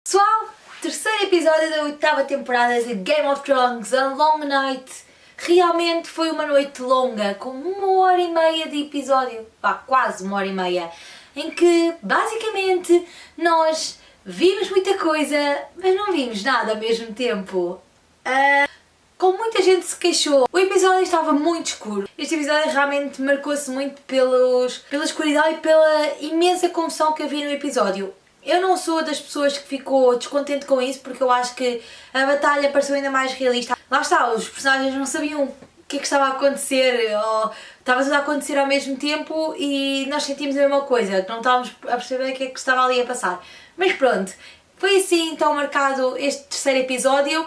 Pessoal, terceiro episódio da oitava temporada de Game of Thrones, A Long Night. Realmente foi uma noite longa, com 1h30 de episódio, quase 1h30, em que basicamente nós vimos muita coisa, mas não vimos nada ao mesmo tempo. Como muita gente se queixou, o episódio estava muito escuro. Este episódio realmente marcou-se muito pela escuridão e pela imensa confusão que havia no episódio. Eu não sou das pessoas que ficou descontente com isso, porque eu acho que a batalha pareceu ainda mais realista. Lá está, os personagens não sabiam o que é que estava a acontecer, ou estava tudo a acontecer ao mesmo tempo e nós sentimos a mesma coisa, que não estávamos a perceber o que é que estava ali a passar. Mas pronto, foi assim então marcado este terceiro episódio.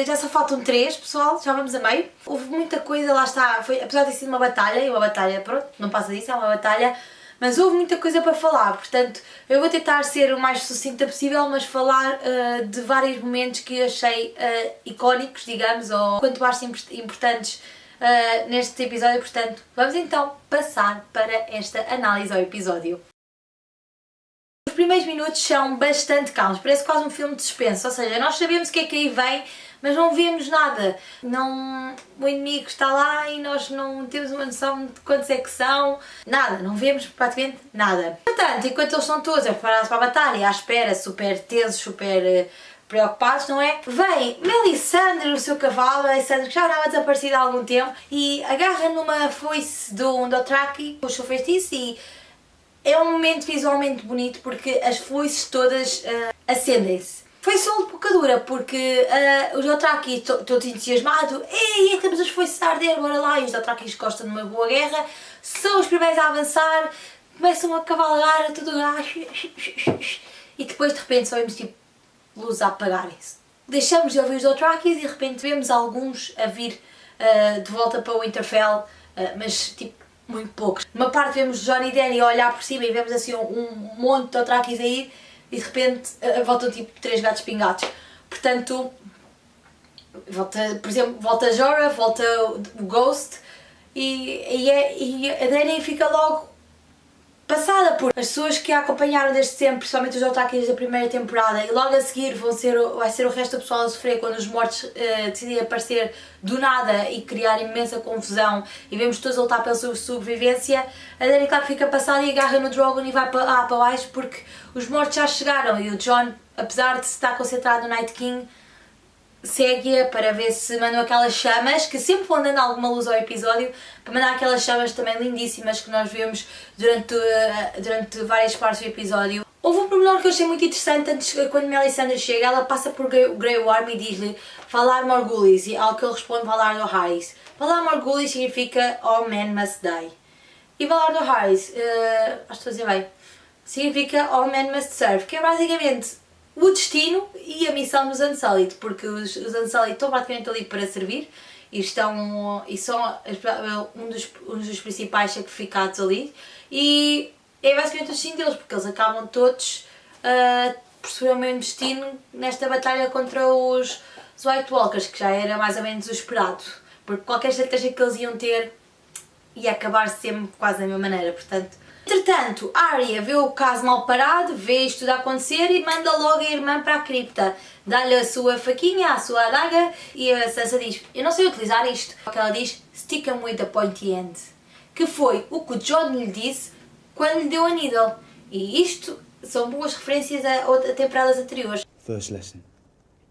Já só faltam 3, pessoal, já vamos a meio. Houve muita coisa, lá está, apesar de ter sido uma batalha, e uma batalha, pronto, não passa disso, é uma batalha, mas houve muita coisa para falar, portanto eu vou tentar ser o mais sucinta possível, mas falar de vários momentos que eu achei icónicos, digamos, ou quanto mais importantes neste episódio, portanto vamos então passar para esta análise ao episódio. Os primeiros minutos são bastante calmos, parece quase um filme de suspense, ou seja, nós sabemos o que é que aí vem, mas não vemos nada. O inimigo está lá e nós não temos uma noção de quantos é que são, nada, não vemos praticamente nada. Portanto, enquanto eles estão todos a preparar-se para a batalha, à espera, super tesos, super preocupados, não é? Vem Melisandre no seu cavalo, Melisandre que já andava desaparecida há algum tempo, e agarra numa foice do Dothraki, o seu feitiço, e é um momento visualmente bonito porque as foices todas acendem-se. Foi só um pouco dura porque os Dothraki todos entusiasmados, ei, estamos as foices a arder, bora lá, e os Dothrakis gostam de uma boa guerra, são os primeiros a avançar, começam a cavalgar, tudo e depois de repente só vemos tipo luzes a apagarem-se. Deixamos de ouvir os Dothrakis e de repente vemos alguns a vir de volta para o Winterfell, mas tipo muito poucos. Numa parte vemos Jon e Dany a olhar por cima e vemos assim um monte de Dothrakis a ir e de repente voltam tipo 3 gatos pingados. Portanto, por exemplo, volta Jorah, volta o Ghost e a Dany fica logo passada por as pessoas que a acompanharam desde sempre, principalmente os Dothrakis da primeira temporada, e logo a seguir vai ser o resto do pessoal a sofrer quando os mortos decidem aparecer do nada e criar imensa confusão e vemos todos a lutar pela sua sobrevivência. A Dany, claro, fica passada e agarra no Drogon e vai para baixo porque os mortos já chegaram e o Jon, apesar de estar concentrado no Night King, segue-a para ver se mandam aquelas chamas, que sempre vão dando alguma luz ao episódio, para mandar aquelas chamas também lindíssimas que nós vemos durante várias partes do episódio. Houve um pormenor que eu achei muito interessante antes, quando Melisandre chega, ela passa por Grey Worm e diz-lhe Valar Morghulis, e ao que ele responde Valar Dohaeris. Valar Morghulis significa All Men Must Die. E Valar Dohaeris, acho que estou a dizer bem, significa All Men Must Serve, que é basicamente o destino e a missão dos Unsullied, porque os Unsullied estão praticamente ali para servir e são um dos principais sacrificados ali, e é basicamente o destino deles, porque eles acabam todos por sofrer o mesmo destino nesta batalha contra os White Walkers, que já era mais ou menos o esperado, porque qualquer estratégia que eles iam ter ia acabar sempre quase da mesma maneira, portanto. Entretanto, Arya vê o caso mal parado, vê isto tudo a acontecer e manda logo a irmã para a cripta. Dá-lhe a sua faquinha, a sua adaga, e a Sansa diz, eu não sei utilizar isto. O que ela diz, stick 'em with the pointy end. Que foi o que o Jon lhe disse quando lhe deu a Needle. E isto são boas referências a temporadas anteriores. First lesson,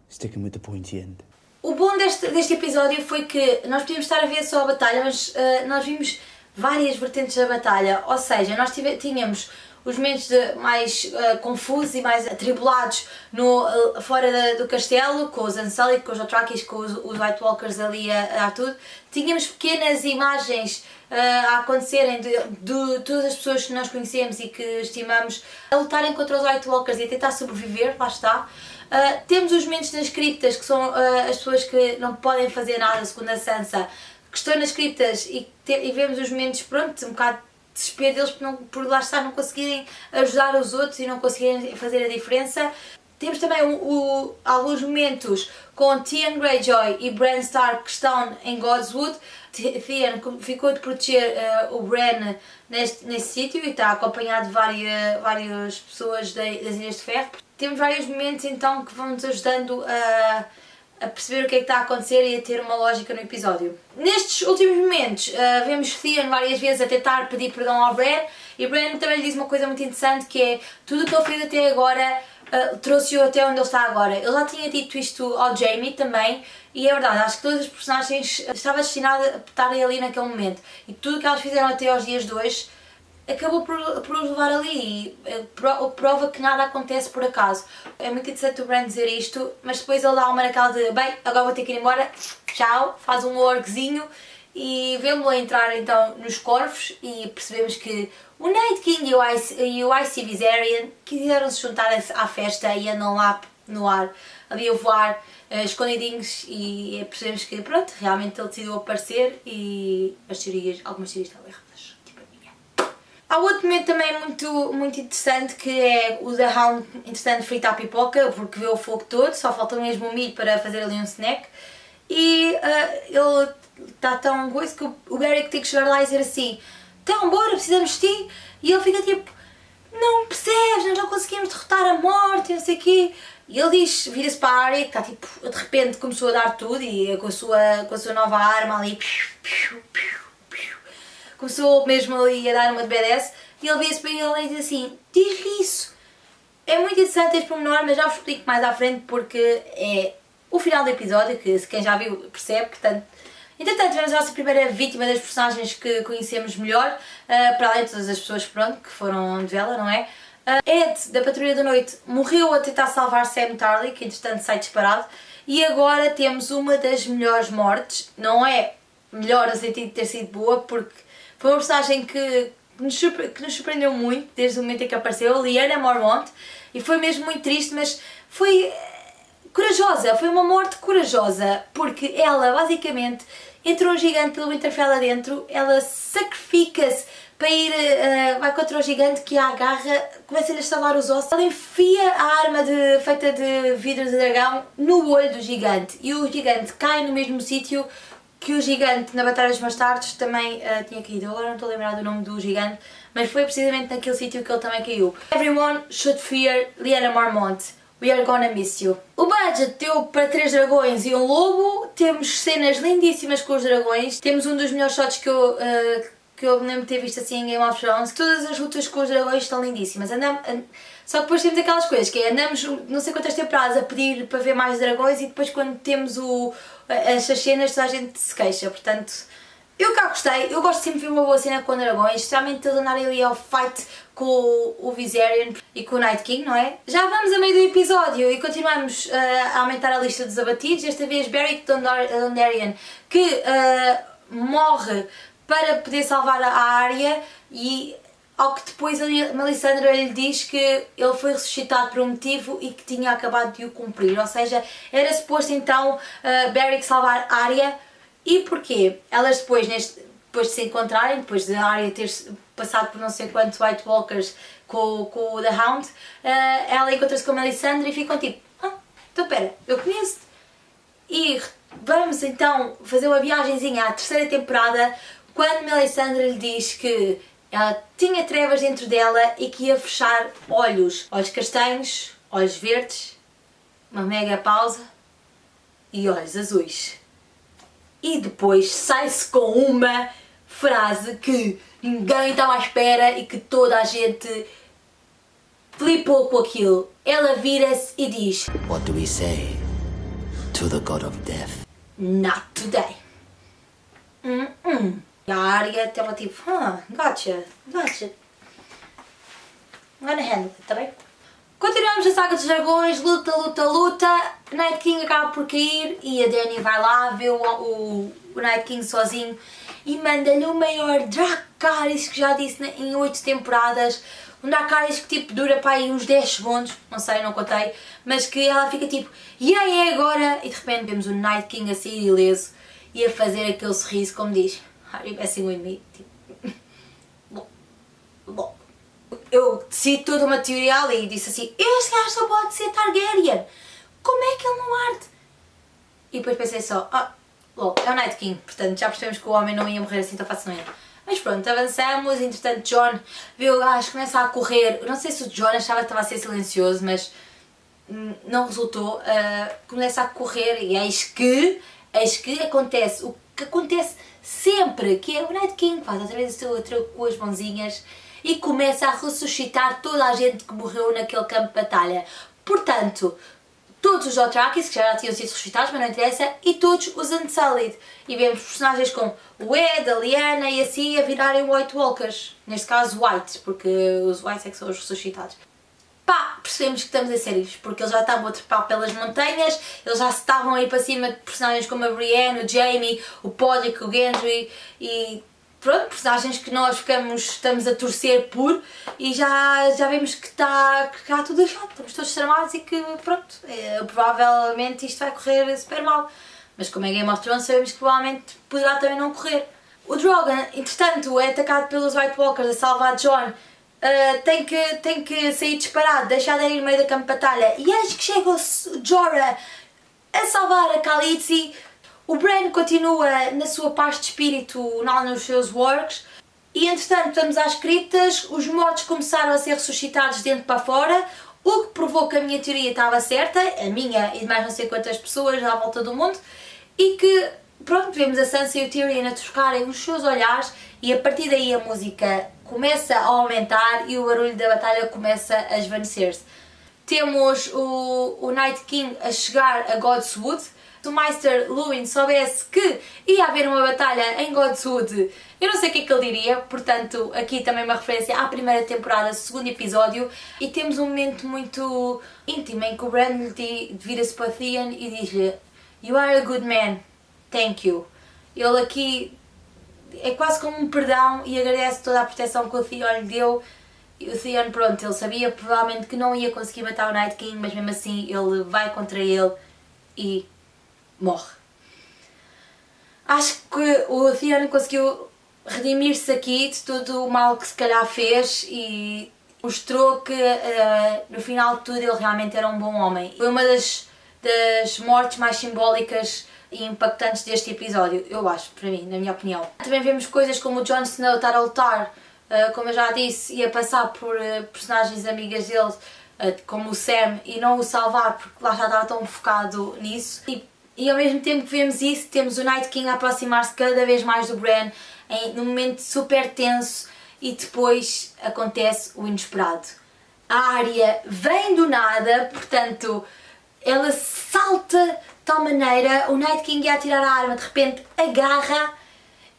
stick 'em with the pointy end. O bom deste episódio foi que nós podíamos estar a ver só a batalha, mas nós vimos várias vertentes da batalha, ou seja, nós tínhamos os momentos mais confusos e mais atribulados fora do castelo, com os Unsullied, com os Dothrakis, com os White Walkers ali a dar tudo. Tínhamos pequenas imagens a acontecerem de todas as pessoas que nós conhecemos e que estimamos a lutarem contra os White Walkers e a tentar sobreviver, lá está. Temos os momentos nas criptas, que são as pessoas que não podem fazer nada, segundo a Sansa, que estão nas criptas e vemos os momentos, pronto, um bocado de desespero deles por lá estar, não conseguirem ajudar os outros e não conseguirem fazer a diferença. Temos também alguns momentos com Theon Greyjoy e Bran Stark que estão em Godswood. Theon ficou de proteger o Bran nesse sítio e está acompanhado de várias pessoas das Ilhas de Ferro. temos vários momentos então que vão nos ajudando a perceber o que é que está a acontecer e a ter uma lógica no episódio. Nestes últimos momentos, vemos Theon várias vezes a tentar pedir perdão ao Bran, e Bran também lhe diz uma coisa muito interessante, que é tudo o que ele fez até agora trouxe-o até onde ele está agora. Ele já tinha dito isto ao Jaime também, e é verdade, acho que todas as personagens estavam destinadas a estarem ali naquele momento, e tudo o que elas fizeram até aos dias de hoje acabou por os levar ali, e prova que nada acontece por acaso. É muito interessante o Bran dizer isto, mas depois ele dá uma naquela de bem, agora vou ter que ir embora, tchau, faz um orgzinho e vemos-lo entrar então nos corvos, e percebemos que o Night King e o Icy Viserion quiseram se juntar à festa e andam lá no ar, ali a voar, escondidinhos, e percebemos que pronto, realmente ele decidiu aparecer, e algumas teorias estavam erradas, tipo a minha. Há outro momento também muito interessante, que é o The Hound, interessante, fritar a pipoca, porque vê o fogo todo, só falta mesmo o milho para fazer ali um snack, e ele está tão coisa que o Beric tem que chegar lá e dizer assim, então bora, precisamos de ti, e ele fica tipo, não percebes, nós não conseguimos derrotar a morte, não sei o quê. E ele diz, vira-se para a Arya, que está tipo, de repente começou a dar tudo, e com a sua nova arma ali, começou mesmo ali a dar uma de badass, e ele vira-se para ele e diz assim, diz-lhe isso. É muito interessante este pormenor, mas já vos explico mais à frente, porque é o final do episódio, que quem já viu percebe, portanto. Entretanto, tivemos a nossa primeira vítima das personagens que conhecemos melhor, para além de todas as pessoas, pronto, que foram de vela, não é? Ed, da Patrulha da Noite, morreu a tentar salvar Sam Tarly, que entretanto sai disparado, e agora temos uma das melhores mortes. Não é melhor no sentido de ter sido boa, porque foi uma personagem que nos surpreendeu muito desde o momento em que apareceu, Lyanna Mormont, e foi mesmo muito triste, mas foi corajosa, foi uma morte corajosa, porque ela basicamente entrou um gigante pelo Winterfell adentro, ela sacrifica-se para ir, vai contra o gigante, que a agarra, começa-lhe a estalar os ossos, ela enfia a arma feita de vidro de dragão no olho do gigante, e o gigante cai no mesmo sítio que o gigante na Batalha dos Bastardos também tinha caído. Eu agora não estou a lembrar do nome do gigante, mas foi precisamente naquele sítio que ele também caiu. Everyone should fear Lyanna Mormont. We are gonna miss you. O budget deu para 3 dragões e um lobo. Temos cenas lindíssimas com os dragões. Temos um dos melhores shots que eu me lembro de ter visto assim em Game of Thrones. Todas as lutas com os dragões estão lindíssimas. Só que depois temos aquelas coisas, que é andamos não sei quantas temporadas a pedir para ver mais dragões, e depois quando temos estas cenas toda a gente se queixa. Portanto, eu cá gostei. Eu gosto sempre de ver uma boa cena com dragões, especialmente eles andarem ali ao fight com o Viserion e com o Night King, não é? Já vamos a meio do episódio e continuamos a aumentar a lista dos abatidos. Desta vez Beric Dondarrion, que morre para poder salvar a Arya, e ao que depois a Melisandre lhe diz que ele foi ressuscitado por um motivo e que tinha acabado de o cumprir. Ou seja, era suposto então Beric salvar a Arya. E porquê? Elas depois de se encontrarem, depois de a Arya ter passado por não sei quantos White Walkers com o The Hound, ela encontra-se com a Melisandre e ficam tipo, então pera, eu conheço-te. E vamos então fazer uma viagenzinha à terceira temporada, quando Melisandre lhe diz que ela tinha trevas dentro dela e que ia fechar olhos castanhos, olhos verdes, uma mega pausa, e olhos azuis. E depois sai-se com uma frase que ninguém estava à espera e que toda a gente flipou com aquilo. Ela vira-se e diz: What do we say to the God of Death? Not today. E a Arya estava tipo, gotcha. I'm gonna handle it, tá bem? Continuamos a saga dos dragões, luta. Night King acaba por cair e a Dany vai lá, vê o Night King sozinho e manda-lhe o maior Dracarys que já disse em 8 temporadas. Um Dracarys que tipo dura para aí uns 10 segundos, não sei, não contei, mas que ela fica tipo, e aí agora? E de repente vemos o Night King a sair ileso e a fazer aquele sorriso como diz, Are you messing with me? Tipo, bom. Eu decidi toda uma teoria ali e disse assim, este gajo só pode ser Targaryen, como é que ele não arde? E depois pensei só, logo, é o Night King, portanto já percebemos que o homem não ia morrer assim tão facilmente. Mas pronto, avançamos, entretanto Jon viu o gajo começa a correr, não sei se o Jon achava que estava a ser silencioso, mas não resultou, começa a correr e eis que acontece o que acontece sempre, que é o Night King faz outra vez o seu truque com as mãozinhas e começa a ressuscitar toda a gente que morreu naquele campo de batalha. Portanto, todos os Dothrakis, que já tinham sido ressuscitados, mas não interessa, e todos os Unsullied. E vemos personagens como o Ed, a Lyanna e assim a virarem White Walkers. Neste caso White, porque os Whites é que são os ressuscitados. Pá, percebemos que estamos em séries, porque eles já estavam a trepar pelas montanhas, eles já se estavam a ir para cima de personagens como a Brienne, o Jaime, o Podrick, o Gendry e pronto, personagens que nós estamos a torcer por e já vemos que está tudo achado, estamos todos tramados e que pronto, provavelmente isto vai correr super mal. Mas como é Game of Thrones sabemos que provavelmente poderá também não correr. O Drogon, entretanto, é atacado pelos White Walkers a salvar Jon. Tem que sair disparado, deixar de ir no meio da campo de batalha e acho que chega o Jorah a salvar a Khaleesi. O Bran continua na sua paz de espírito nos seus wargs e entretanto estamos às criptas, os mortos começaram a ser ressuscitados dentro para fora, o que provou que a minha teoria estava certa, a minha e de mais não sei quantas pessoas à volta do mundo, e que pronto, vemos a Sansa e o Tyrion a trocarem os seus olhares e a partir daí a música começa a aumentar e o barulho da batalha começa a esvanecer-se. Temos o Night King a chegar a Godswood. Se o Maester Luwin soubesse que ia haver uma batalha em Godswood, eu não sei o que é que ele diria, portanto aqui também uma referência à primeira temporada, segundo episódio, e temos um momento muito íntimo em que o Bran vira-se para Theon e diz-lhe "You are a good man, thank you". Ele aqui é quase como um perdão e agradece toda a proteção que o Theon lhe deu. E o Theon, pronto, ele sabia provavelmente que não ia conseguir matar o Night King, mas mesmo assim ele vai contra ele e morre. Acho que o Theon conseguiu redimir-se aqui de todo o mal que se calhar fez e mostrou que no final de tudo ele realmente era um bom homem. Foi uma das mortes mais simbólicas e impactantes deste episódio, eu acho, para mim, na minha opinião. Também vemos coisas como o Jon Snow estar a lutar, como eu já disse, e a passar por personagens amigas dele, como o Sam, e não o salvar porque lá já estava tão focado nisso. E ao mesmo tempo que vemos isso, temos o Night King a aproximar-se cada vez mais do Bran, num momento super tenso, e depois acontece o inesperado. A Arya vem do nada, portanto, ela salta de tal maneira, o Night King ia tirar a arma, de repente agarra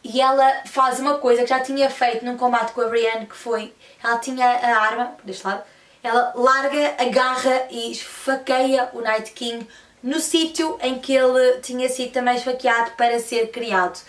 e ela faz uma coisa que já tinha feito num combate com a Brienne, que foi, ela tinha a arma, deste lado, ela larga, agarra e esfaqueia o Night King no sítio em que ele tinha sido também esfaqueado para ser criado.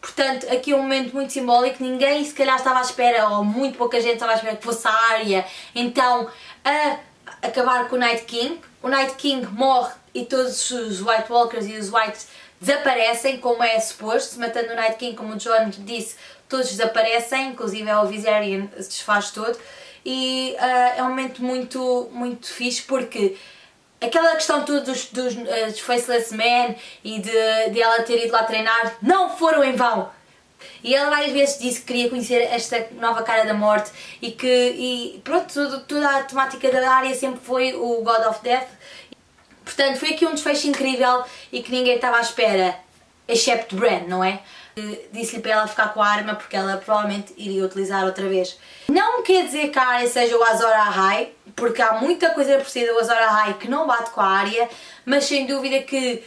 Portanto, aqui é um momento muito simbólico, ninguém se calhar estava à espera, ou muito pouca gente estava à espera que fosse a Arya, então a acabar com o Night King. O Night King morre e todos os White Walkers e os Whites desaparecem, como é suposto, matando o Night King, como o Jon disse, todos desaparecem, inclusive o Viserion se desfaz todo, e é um momento muito, muito fixe, porque aquela questão toda dos Faceless Men e de ela ter ido lá treinar não foram em vão. E ela várias vezes disse que queria conhecer esta nova cara da morte e pronto, toda a temática da área sempre foi o God of Death. Portanto, foi aqui um desfecho incrível e que ninguém estava à espera, excepto Bran, não é? Disse-lhe para ela ficar com a arma porque ela provavelmente iria utilizar outra vez. Não quer dizer que a Arya seja o Azor Ahai, porque há muita coisa parecida ao Azor Ahai que não bate com a Arya, mas sem dúvida que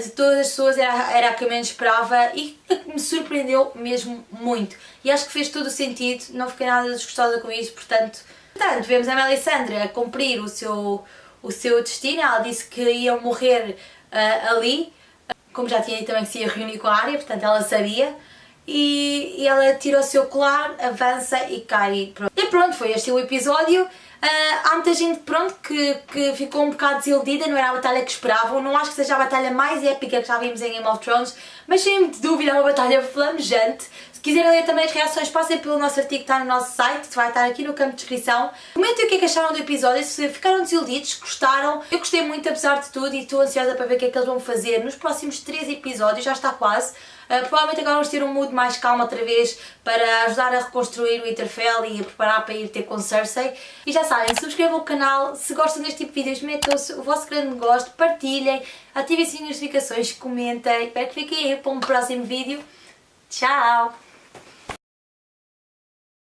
de todas as pessoas era a que eu menos esperava e me surpreendeu mesmo muito. E acho que fez todo o sentido, não fiquei nada desgostosa com isto, portanto vemos a Melisandre a cumprir o seu destino. Ela disse que ia morrer ali, como já tinha dito também que se ia reunir com a Arya, portanto ela sabia, e ela tira o seu colar, avança e cai. E pronto, foi este o episódio. Há muita gente que ficou um bocado desiludida, não era a batalha que esperavam, não acho que seja a batalha mais épica que já vimos em Game of Thrones, mas sem dúvida é uma batalha flamejante. Se quiserem ler também as reações, passem pelo nosso artigo que está no nosso site, vai estar aqui no campo de descrição. Comentem o que é que acharam do episódio, se ficaram desiludidos, gostaram. Eu gostei muito apesar de tudo e estou ansiosa para ver o que é que eles vão fazer nos próximos 3 episódios, já está quase. Provavelmente agora vamos ter um mood mais calmo outra vez para ajudar a reconstruir o Winterfell e a preparar para ir ter com Cersei. E já sabem, subscrevam o canal, se gostam deste tipo de vídeos, metam o vosso grande gosto, partilhem, ativem as notificações, comentem. Espero que fiquem aí para um próximo vídeo. Tchau!